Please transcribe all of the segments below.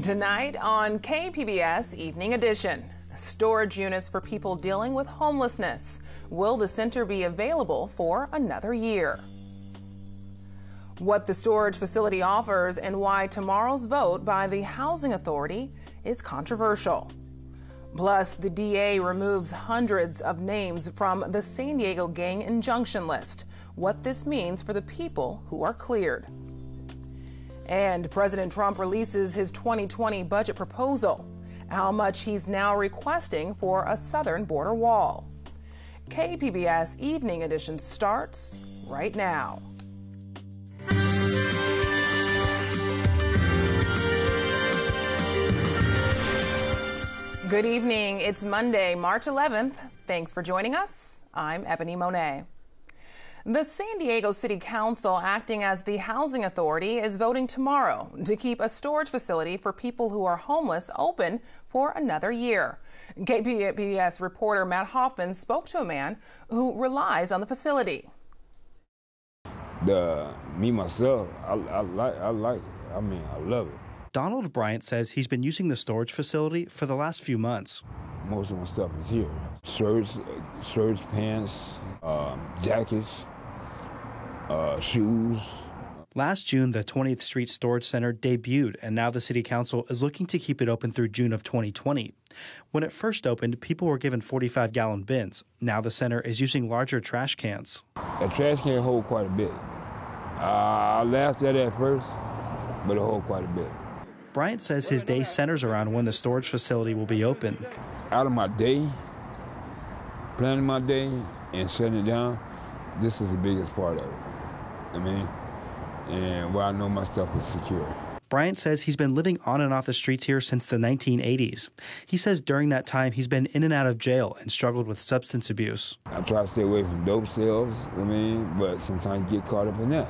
Tonight on KPBS Evening Edition, storage units for people dealing with homelessness. Will the center be available for another year? What the storage facility offers and why tomorrow's vote by the Housing Authority is controversial. Plus, the DA removes hundreds of names from the San Diego gang injunction list. What this means for the people who are cleared. And President Trump releases his 2020 budget proposal, how much he's now requesting for a southern border wall. KPBS Evening Edition starts right now. Good evening. It's Monday, March 11th. Thanks for joining us. I'm Ebony Monet. The San Diego City Council, acting as the Housing Authority, is voting tomorrow to keep a storage facility for people who are homeless open for another year. KPBS reporter Matt Hoffman spoke to a man who relies on the facility. Myself, I love it. Donald Bryant says he's been using the storage facility for the last few months. Most of my stuff is here. Shirts, pants, jackets, shoes. Last June, the 20th Street Storage Center debuted, and now the City Council is looking to keep it open through June of 2020. When it first opened, people were given 45-gallon bins. Now the center is using larger trash cans. A trash can hold quite a bit. I laughed at it at first, but it holds quite a bit. Bryant says his day centers around when the storage facility will be open. Out of my day, planning my day and shutting it down, this is the biggest part of it. And where I know my stuff is secure. Bryant says he's been living on and off the streets here since the 1980s. He says during that time he's been in and out of jail and struggled with substance abuse. I try to stay away from dope sales, but sometimes you get caught up in that.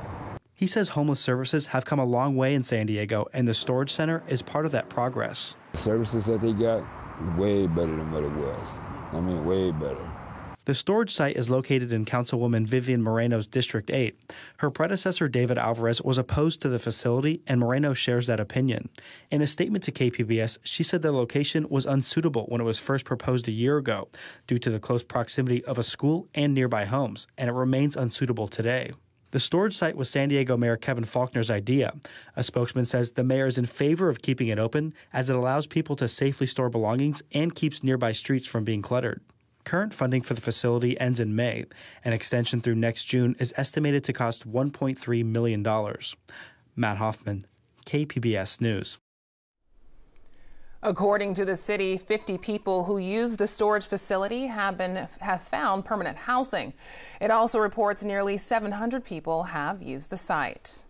He says homeless services have come a long way in San Diego, and the storage center is part of that progress. The services that they got is way better than what it was. Way better. The storage site is located in Councilwoman Vivian Moreno's District 8. Her predecessor, David Alvarez, was opposed to the facility, and Moreno shares that opinion. In a statement to KPBS, she said the location was unsuitable when it was first proposed a year ago due to the close proximity of a school and nearby homes, and it remains unsuitable today. The storage site was San Diego Mayor Kevin Faulconer's idea. A spokesman says the mayor is in favor of keeping it open as it allows people to safely store belongings and keeps nearby streets from being cluttered. Current funding for the facility ends in May. An extension through next June is estimated to cost $1.3 million. Matt Hoffman, KPBS News. According to the city, 50 people who use the storage facility have found permanent housing. It also reports nearly 700 people have used the site.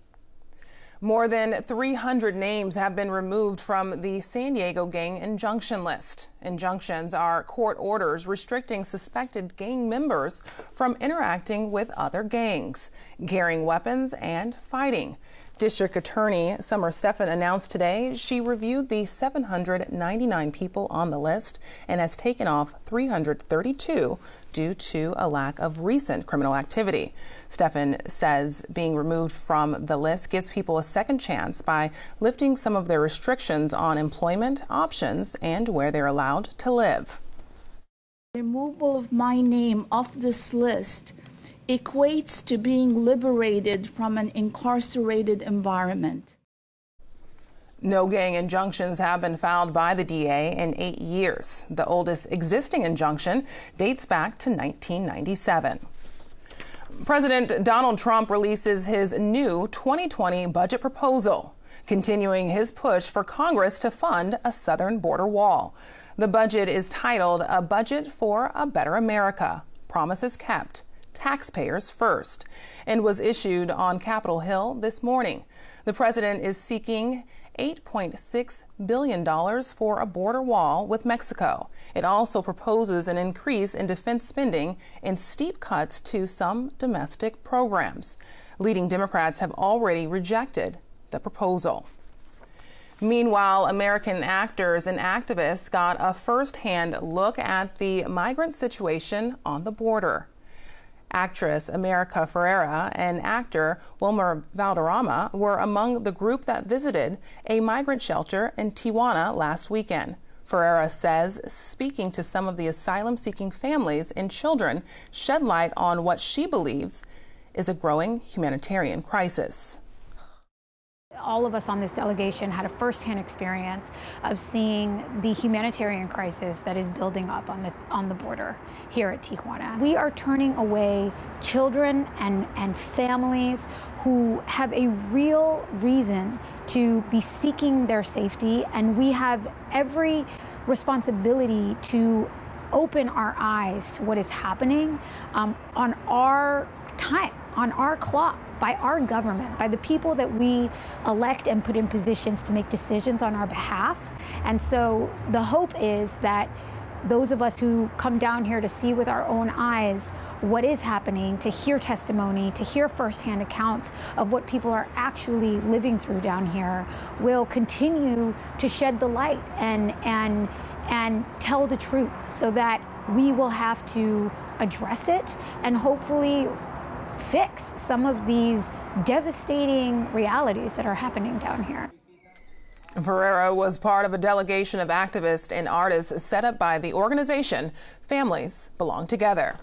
More than 300 names have been removed from the San Diego gang injunction list. Injunctions are court orders restricting suspected gang members from interacting with other gangs, carrying weapons, and fighting. District Attorney Summer Stephan announced today she reviewed the 799 people on the list and has taken off 332 due to a lack of recent criminal activity. Stephan says being removed from the list gives people a second chance by lifting some of their restrictions on employment options and where they're allowed to live. Removal of my name off this list equates to being liberated from an incarcerated environment. No gang injunctions have been filed by the DA in 8 years. The oldest existing injunction dates back to 1997. President Donald Trump releases his new 2020 budget proposal, continuing his push for Congress to fund a southern border wall. The budget is titled A Budget for a Better America, Promises Kept, Taxpayers First, and was issued on Capitol Hill this morning. The president is seeking $8.6 billion for a border wall with Mexico. It also proposes an increase in defense spending and steep cuts to some domestic programs. Leading Democrats have already rejected the proposal. Meanwhile, American actors and activists got a first-hand look at the migrant situation on the border. Actress America Ferrera and actor Wilmer Valderrama were among the group that visited a migrant shelter in Tijuana last weekend. Ferrera says speaking to some of the asylum-seeking families and children shed light on what she believes is a growing humanitarian crisis. All of us on this delegation had a firsthand experience of seeing the humanitarian crisis that is building up on the border here at Tijuana. We are turning away children and families who have a real reason to be seeking their safety, and we have every responsibility to open our eyes to what is happening on our time, on our clock, by our government, by the people that we elect and put in positions to make decisions on our behalf. And so the hope is that those of us who come down here to see with our own eyes what is happening, to hear testimony, to hear firsthand accounts of what people are actually living through down here, will continue to shed the light and tell the truth, so that we will have to address it and hopefully fix some of these devastating realities that are happening down here. Ferrera was part of a delegation of activists and artists set up by the organization Families Belong Together.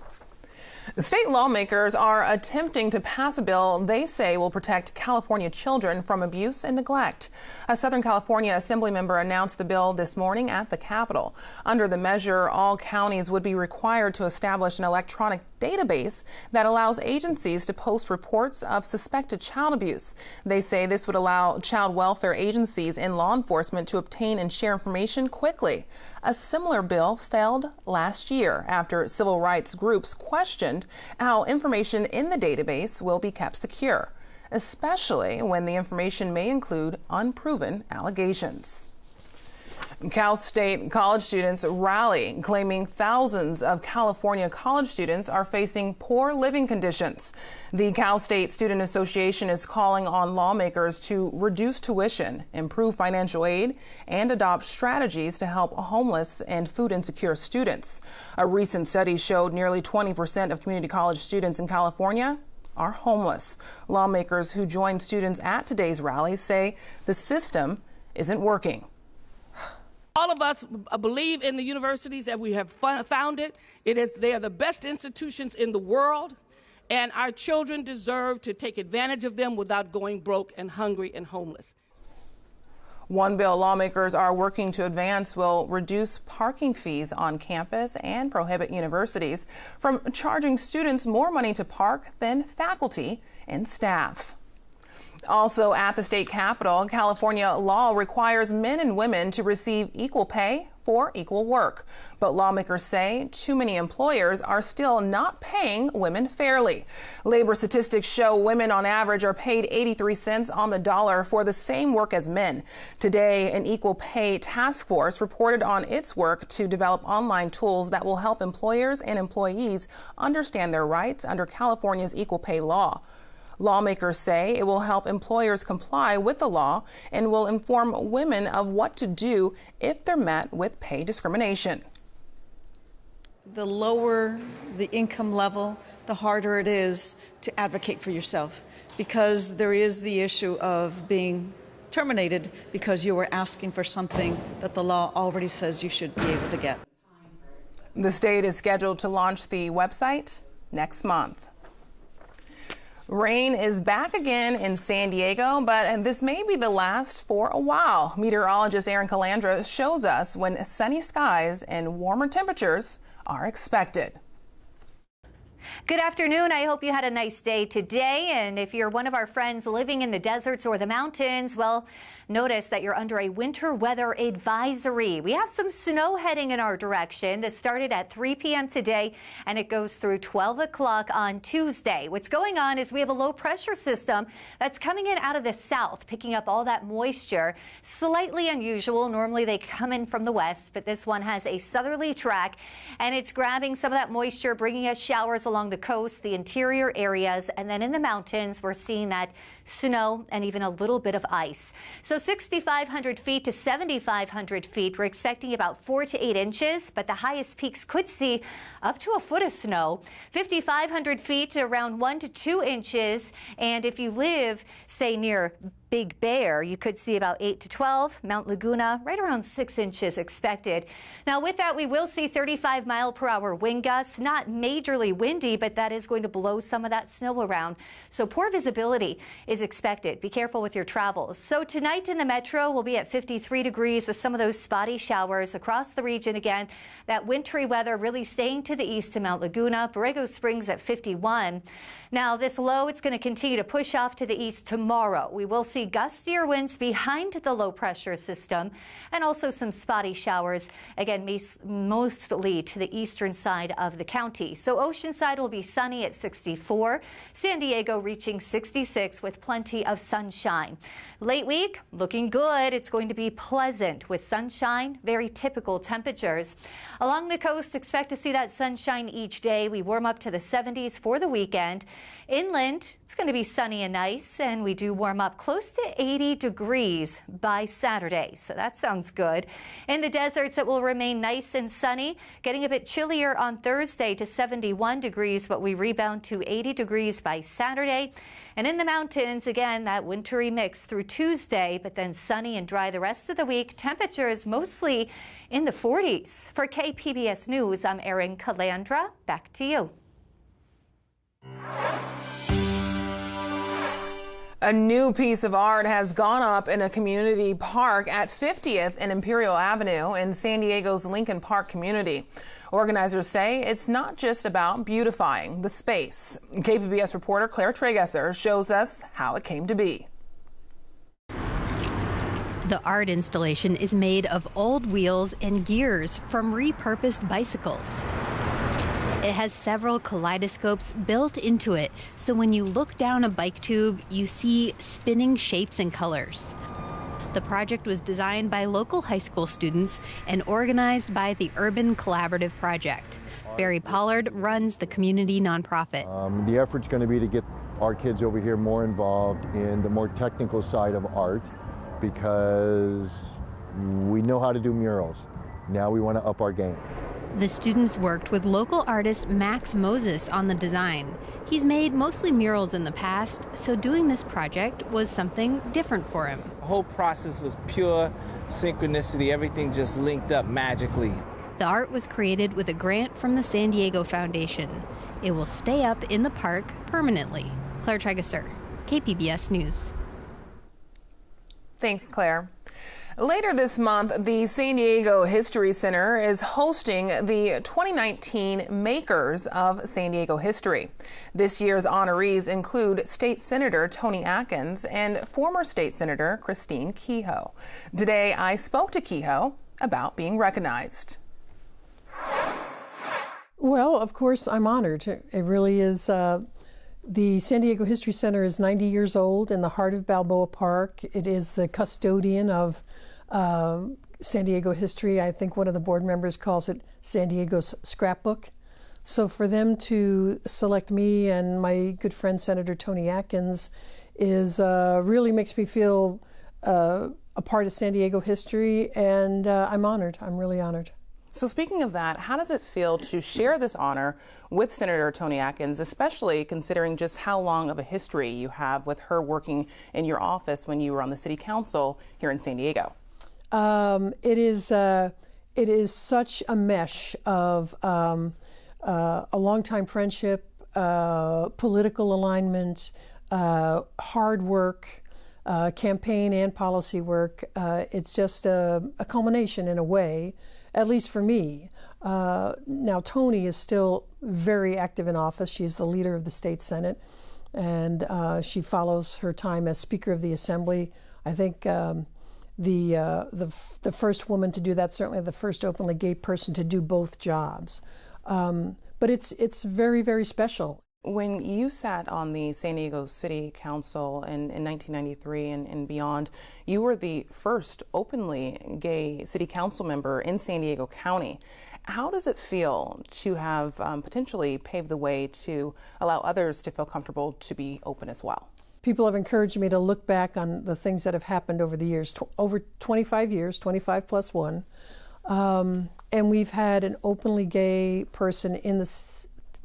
State lawmakers are attempting to pass a bill they say will protect California children from abuse and neglect. A Southern California Assembly member announced the bill this morning at the Capitol. Under the measure, all counties would be required to establish an electronic database that allows agencies to post reports of suspected child abuse. They say this would allow child welfare agencies and law enforcement to obtain and share information quickly. A similar bill failed last year after civil rights groups questioned how information in the database will be kept secure, especially when the information may include unproven allegations. Cal State college students rally, claiming thousands of California college students are facing poor living conditions. The Cal State Student Association is calling on lawmakers to reduce tuition, improve financial aid, and adopt strategies to help homeless and food insecure students. A recent study showed nearly 20% of community college students in California are homeless. Lawmakers who joined students at today's rally say the system isn't working. All of us believe in the universities that we have founded. They are the best institutions in the world, and our children deserve to take advantage of them without going broke and hungry and homeless. One bill lawmakers are working to advance will reduce parking fees on campus and prohibit universities from charging students more money to park than faculty and staff. Also at the state capitol, California law requires men and women to receive equal pay for equal work. But lawmakers say too many employers are still not paying women fairly. Labor statistics show women on average are paid 83 cents on the dollar for the same work as men. Today, an equal pay task force reported on its work to develop online tools that will help employers and employees understand their rights under California's equal pay law. Lawmakers say it will help employers comply with the law and will inform women of what to do if they're met with pay discrimination. The lower the income level, the harder it is to advocate for yourself, because there is the issue of being terminated because you were asking for something that the law already says you should be able to get. The state is scheduled to launch the website next month. Rain is back again in San Diego, but this may be the last for a while. Meteorologist Erin Calandra shows us when sunny skies and warmer temperatures are expected. Good afternoon. I hope you had a nice day today. And if you're one of our friends living in the deserts or the mountains, well, notice that you're under a winter weather advisory. We have some snow heading in our direction. This started at 3 p.m. today, and it goes through 12 o'clock on Tuesday. What's going on is we have a low pressure system that's coming in out of the south, picking up all that moisture. Slightly unusual. Normally they come in from the west, but this one has a southerly track, and it's grabbing some of that moisture, bringing us showers along the coast, the interior areas, and then in the mountains, we're seeing that snow, and even a little bit of ice. So 6,500 feet to 7,500 feet, we're expecting about 4 to 8 inches, but the highest peaks could see up to a foot of snow. 5,500 feet to around 1 to 2 inches. And if you live, say, near Big Bear, you could see about 8 to 12. Mount Laguna, right around 6 inches expected. Now, with that, we will see 35-mile-per-hour wind gusts. Not majorly windy, but that is going to blow some of that snow around. So poor visibility is expected. Be careful with your travels. So tonight in the metro, we'll be at 53 degrees with some of those spotty showers across the region again. That wintry weather really staying to the east in Mount Laguna. Borrego Springs at 51. Now, this low, it's going to continue to push off to the east tomorrow. We will see gustier winds behind the low pressure system and also some spotty showers, again, mostly to the eastern side of the county. So Oceanside will be sunny at 64, San Diego reaching 66 with plenty of sunshine. Late week, looking good. It's going to be pleasant with sunshine, very typical temperatures. Along the coast, expect to see that sunshine each day. We warm up to the 70s for the weekend. Inland, it's going to be sunny and nice, and we do warm up close to 80 degrees by Saturday, so that sounds good. In the deserts, it will remain nice and sunny, getting a bit chillier on Thursday to 71 degrees, but we rebound to 80 degrees by Saturday. And in the mountains, again, that wintry mix through Tuesday, but then sunny and dry the rest of the week. Temperatures mostly in the 40s. For KPBS News, I'm Erin Calandra. Back to you. A new piece of art has gone up in a community park at 50th and Imperial Avenue in San Diego's Lincoln Park community. Organizers say it's not just about beautifying the space. KPBS reporter Claire Tragesser shows us how it came to be. The art installation is made of old wheels and gears from repurposed bicycles. It has several kaleidoscopes built into it, so when you look down a bike tube, you see spinning shapes and colors. The project was designed by local high school students and organized by the Urban Collaborative Project. Barry Pollard runs the community nonprofit. The effort's going to be to get our kids over here more involved in the more technical side of art, because we know how to do murals. Now we want to up our game. The students worked with local artist Max Moses on the design. He's made mostly murals in the past, so doing this project was something different for him. The whole process was pure synchronicity. Everything just linked up magically. The art was created with a grant from the San Diego Foundation. It will stay up in the park permanently. Claire Tragesser, KPBS News. Thanks, Claire. Later this month, the San Diego History Center is hosting the 2019 Makers of San Diego History. This year's honorees include State Senator Tony Atkins and former State Senator Christine Kehoe. Today, I spoke to Kehoe about being recognized. Well, of course, I'm honored. It really is. The San Diego History Center is 90 years old in the heart of Balboa Park. It is the custodian of San Diego history. I think one of the board members calls it San Diego's scrapbook. So for them to select me and my good friend Senator Tony Atkins is really makes me feel a part of San Diego history, and I'm honored. I'm really honored. So speaking of that, how does it feel to share this honor with Senator Tony Atkins, especially considering just how long of a history you have with her working in your office when you were on the city council here in San Diego? It is such a mesh of a longtime friendship, political alignment, hard work, campaign and policy work. It's just a culmination in a way, at least for me. Now, Tony is still very active in office. She's the leader of the state Senate, and she follows her time as Speaker of the Assembly. I think the first woman to do that, certainly the first openly gay person to do both jobs. But it's very, very special. When you sat on the San Diego City Council in 1993 and beyond, you were the first openly gay city council member in San Diego County. How does it feel to have potentially paved the way to allow others to feel comfortable to be open as well? people have encouraged me to look back on the things that have happened over the years, over 25 years, 25 plus 1. And we've had an openly gay person in the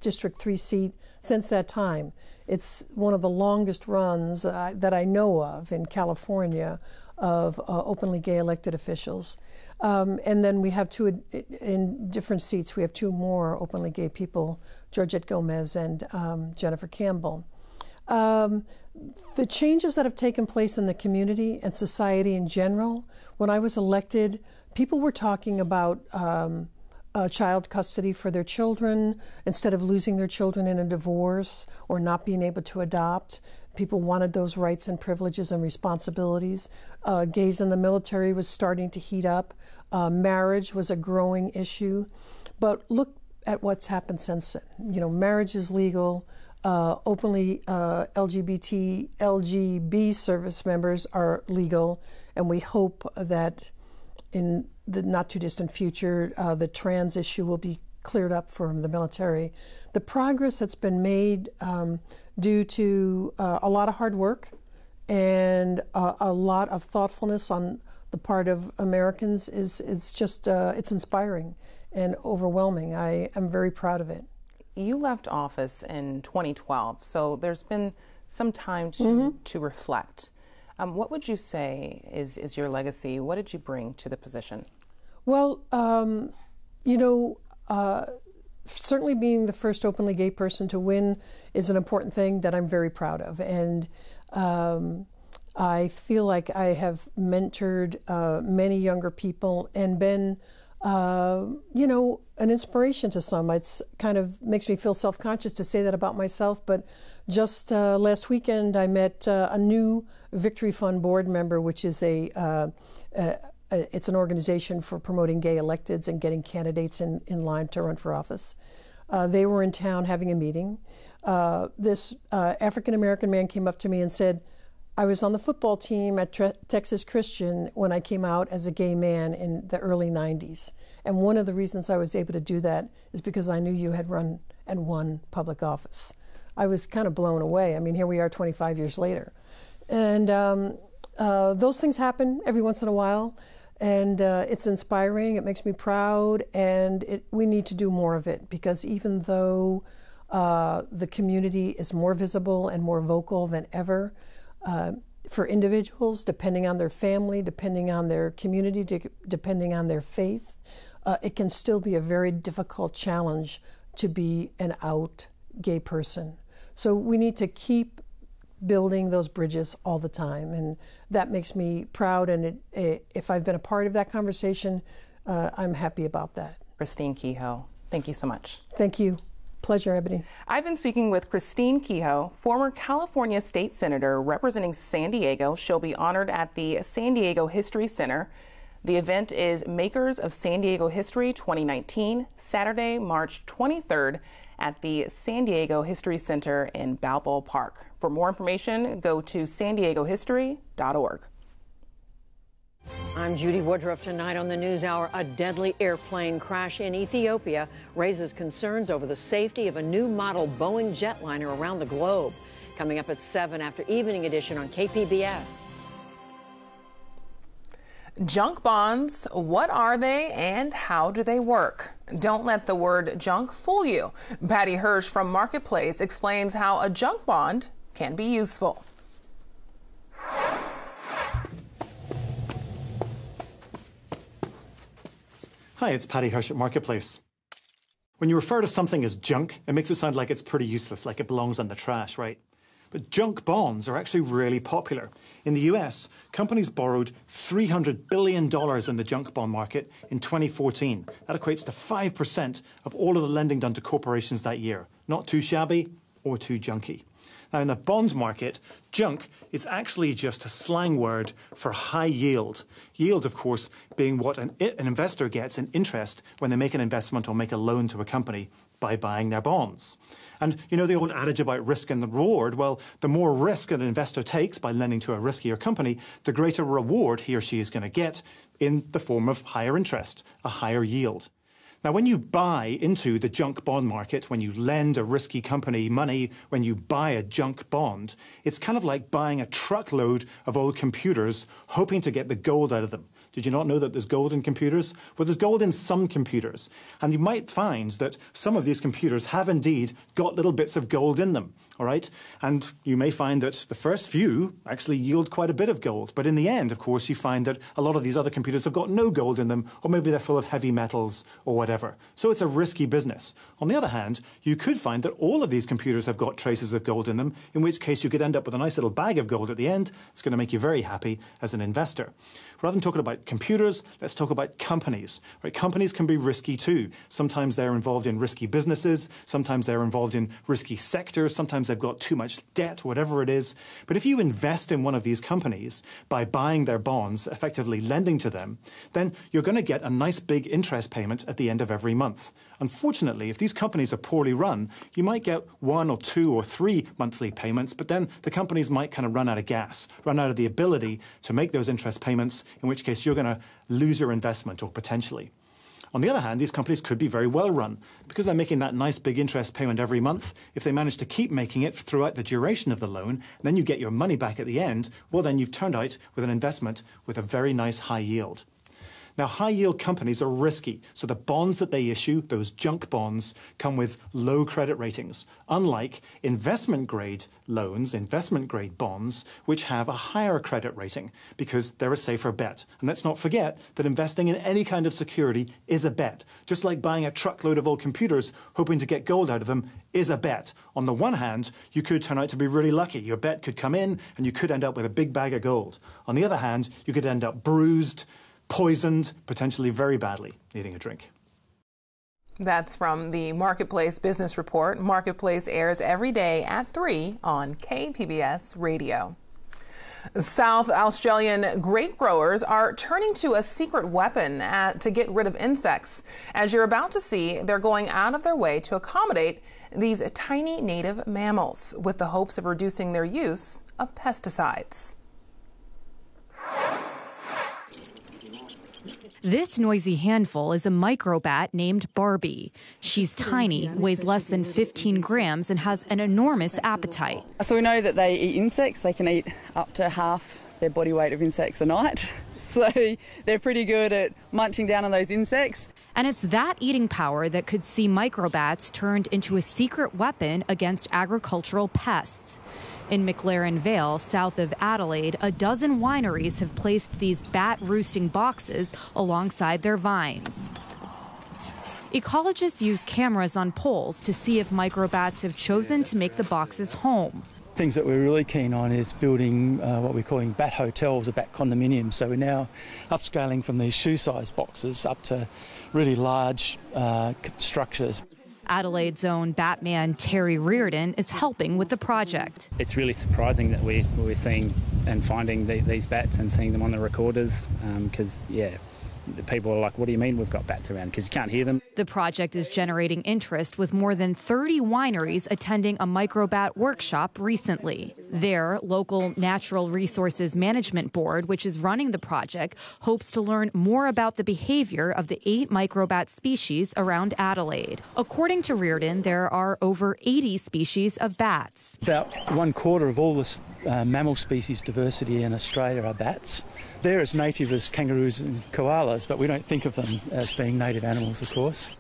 District 3 seat since that time. It's one of the longest runs that I know of in California of openly gay elected officials. And then we have 2 in different seats. We have 2 more openly gay people, Georgette Gomez and Jennifer Campbell. The changes that have taken place in the community and society in general, when I was elected, people were talking about child custody for their children instead of losing their children in a divorce or not being able to adopt. People wanted those rights and privileges and responsibilities. Gays in the military was starting to heat up. Marriage was a growing issue. But look at what's happened since then. You know, marriage is legal. Openly LGB service members are legal, and we hope that in the not too distant future, the trans issue will be cleared up from the military. The progress that's been made due to a lot of hard work and a lot of thoughtfulness on the part of Americans is just, it's inspiring and overwhelming. I am very proud of it. You left office in 2012, so there's been some time to reflect. What would you say is your legacy? What did you bring to the position? Well, you know, certainly being the first openly gay person to win is an important thing that I'm very proud of. And I feel like I have mentored many younger people and been, you know, an inspiration to some. It's kind of makes me feel self-conscious to say that about myself, but just last weekend I met a new Victory Fund board member, which is it's an organization for promoting gay electeds and getting candidates in line to run for office. They were in town having a meeting. This African-American man came up to me and said, I was on the football team at Texas Christian when I came out as a gay man in the early 90s. And one of the reasons I was able to do that is because I knew you had run and won public office. I was kind of blown away. I mean, here we are 25 years later. And those things happen every once in a while. And it's inspiring, it makes me proud, and we need to do more of it, because even though the community is more visible and more vocal than ever, for individuals, depending on their family, depending on their community, depending on their faith, it can still be a very difficult challenge to be an out gay person. So we need to keep building those bridges all the time, and that makes me proud, and if I've been a part of that conversation, I'm happy about that. Christine Kehoe, thank you so much. Thank you. Pleasure, Ebony. I've been speaking with Christine Kehoe, former California State Senator representing San Diego. She'll be honored at the San Diego History Center. The event is Makers of San Diego History 2019, Saturday, March 23rd at the San Diego History Center in Balboa Park. For more information, go to sandiegohistory.org. I'm Judy Woodruff. Tonight on the NewsHour, a deadly airplane crash in Ethiopia raises concerns over the safety of a new model Boeing jetliner around the globe. Coming up at 7 after Evening Edition on KPBS. Junk bonds, what are they and how do they work? Don't let the word junk fool you. Patty Hirsch from Marketplace explains how a junk bond can be useful. Hi, it's Patty Hirsch at Marketplace. When you refer to something as junk, it makes it sound like it's pretty useless, like it belongs on the trash, right? But junk bonds are actually really popular. In the US, companies borrowed $300 billion in the junk bond market in 2014. That equates to 5% of all of the lending done to corporations that year. Not too shabby or too junky. Now, in the bond market, junk is actually just a slang word for high yield. Yield, of course, being what an investor gets in interest when they make an investment or make a loan to a company by buying their bonds. And you know the old adage about risk and the reward? Well, the more risk an investor takes by lending to a riskier company, the greater reward he or she is going to get in the form of higher interest, a higher yield. Now, when you buy into the junk bond market, when you lend a risky company money, when you buy a junk bond, it's kind of like buying a truckload of old computers, hoping to get the gold out of them. Did you not know that there's gold in computers? Well, there's gold in some computers. And you might find that some of these computers have indeed got little bits of gold in them, all right? And you may find that the first few actually yield quite a bit of gold. But in the end, of course, you find that a lot of these other computers have got no gold in them, or maybe they're full of heavy metals or whatever. So it's a risky business. On the other hand, you could find that all of these computers have got traces of gold in them, in which case you could end up with a nice little bag of gold at the end. It's going to make you very happy as an investor. Rather than talking about computers, let's talk about companies. Right? Companies can be risky too. Sometimes they're involved in risky businesses. Sometimes they're involved in risky sectors. Sometimes they've got too much debt, whatever it is. But if you invest in one of these companies by buying their bonds, effectively lending to them, then you're going to get a nice big interest payment at the end of every month. Unfortunately, if these companies are poorly run, you might get 1 or 2 or 3 monthly payments, but then the companies might kind of run out of gas, run out of the ability to make those interest payments, in which case you're going to lose your investment, or potentially. On the other hand, these companies could be very well run. Because they're making that nice big interest payment every month, if they manage to keep making it throughout the duration of the loan, and then you get your money back at the end, well, then you've turned out with an investment with a very nice high yield. Now, high-yield companies are risky, so the bonds that they issue, those junk bonds, come with low credit ratings, unlike investment-grade loans, investment-grade bonds, which have a higher credit rating because they're a safer bet. And let's not forget that investing in any kind of security is a bet. Just like buying a truckload of old computers, hoping to get gold out of them, is a bet. On the one hand, you could turn out to be really lucky. Your bet could come in, and you could end up with a big bag of gold. On the other hand, you could end up bruised, poisoned, potentially very badly, needing a drink. That's from the Marketplace Business Report. Marketplace airs every day at 3 on KPBS Radio. South Australian grape growers are turning to a secret weapon to get rid of insects. As you're about to see, they're going out of their way to accommodate these tiny native mammals with the hopes of reducing their use of pesticides. This noisy handful is a microbat named Barbie. She's tiny, weighs less than 15 grams, and has an enormous appetite. So we know that they eat insects. They can eat up to half their body weight of insects a night. So they're pretty good at munching down on those insects. And it's that eating power that could see microbats turned into a secret weapon against agricultural pests. In McLaren Vale, south of Adelaide, a dozen wineries have placed these bat-roosting boxes alongside their vines. Ecologists use cameras on poles to see if microbats have chosen to make the boxes home. Things that we're really keen on is building what we're calling bat hotels or bat condominiums. So we're now upscaling from these shoe-sized boxes up to really large structures. Adelaide's own Batman Terry Reardon is helping with the project. It's really surprising that we're seeing and finding these bats and seeing them on the recorders because, people are like, what do you mean we've got bats around? Because you can't hear them. The project is generating interest with more than 30 wineries attending a microbat workshop recently. Their local Natural Resources Management Board, which is running the project, hopes to learn more about the behavior of the 8 microbat species around Adelaide. According to Reardon, there are over 80 species of bats. About 1/4 of all the mammal species diversity in Australia are bats. They're as native as kangaroos and koalas, but we don't think of them as being native animals, of course.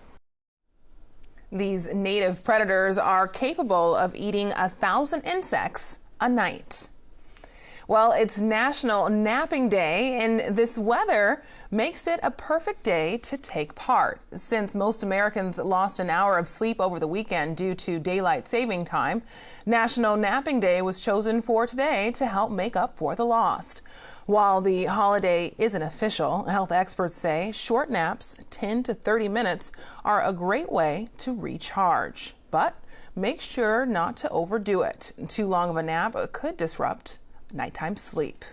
These native predators are capable of eating 1,000 insects a night. Well, it's National Napping Day, and this weather makes it a perfect day to take part. Since most Americans lost an hour of sleep over the weekend due to daylight saving time, National Napping Day was chosen for today to help make up for the lost. While the holiday isn't official, health experts say short naps, 10 to 30 minutes, are a great way to recharge. But make sure not to overdo it. Too long of a nap could disrupt nighttime sleep.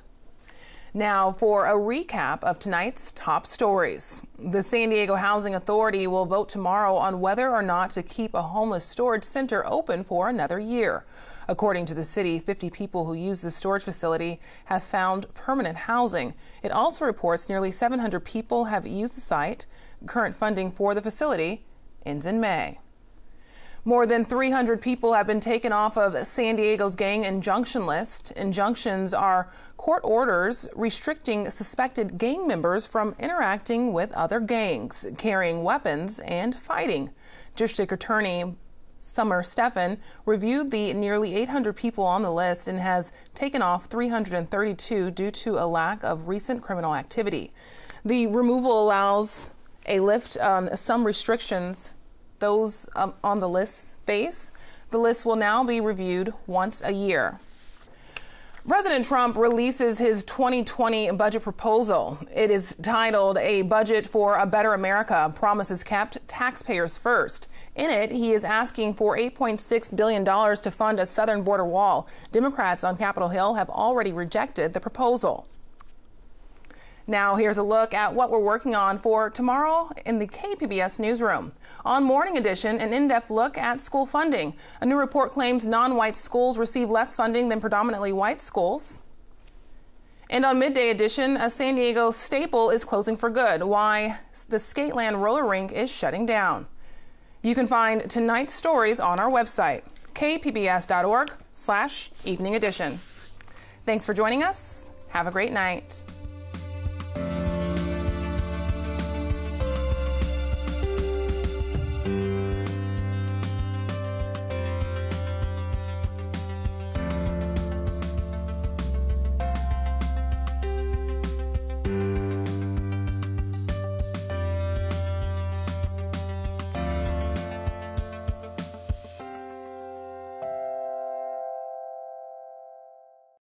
Now for a recap of tonight's top stories. The San Diego Housing Authority will vote tomorrow on whether or not to keep a homeless storage center open for another year. According to the city, 50 people who use the storage facility have found permanent housing. It also reports nearly 700 people have used the site. Current funding for the facility ends in May. More than 300 people have been taken off of San Diego's gang injunction list. Injunctions are court orders restricting suspected gang members from interacting with other gangs, carrying weapons, and fighting. District Attorney Summer Stephan reviewed the nearly 800 people on the list and has taken off 332 due to a lack of recent criminal activity. The removal allows a lift on some restrictions those on the list face. The list will now be reviewed once a year. President Trump releases his 2020 budget proposal. It is titled A Budget for a Better America, promises kept, taxpayers first. In it, he is asking for $8.6 billion to fund a southern border wall. Democrats on Capitol Hill have already rejected the proposal. Now here's a look at what we're working on for tomorrow in the KPBS newsroom. On Morning Edition, an in-depth look at school funding. A new report claims non-white schools receive less funding than predominantly white schools. And on Midday Edition, a San Diego staple is closing for good. Why the Skateland roller rink is shutting down. You can find tonight's stories on our website, kpbs.org/evening edition. Thanks for joining us. Have a great night.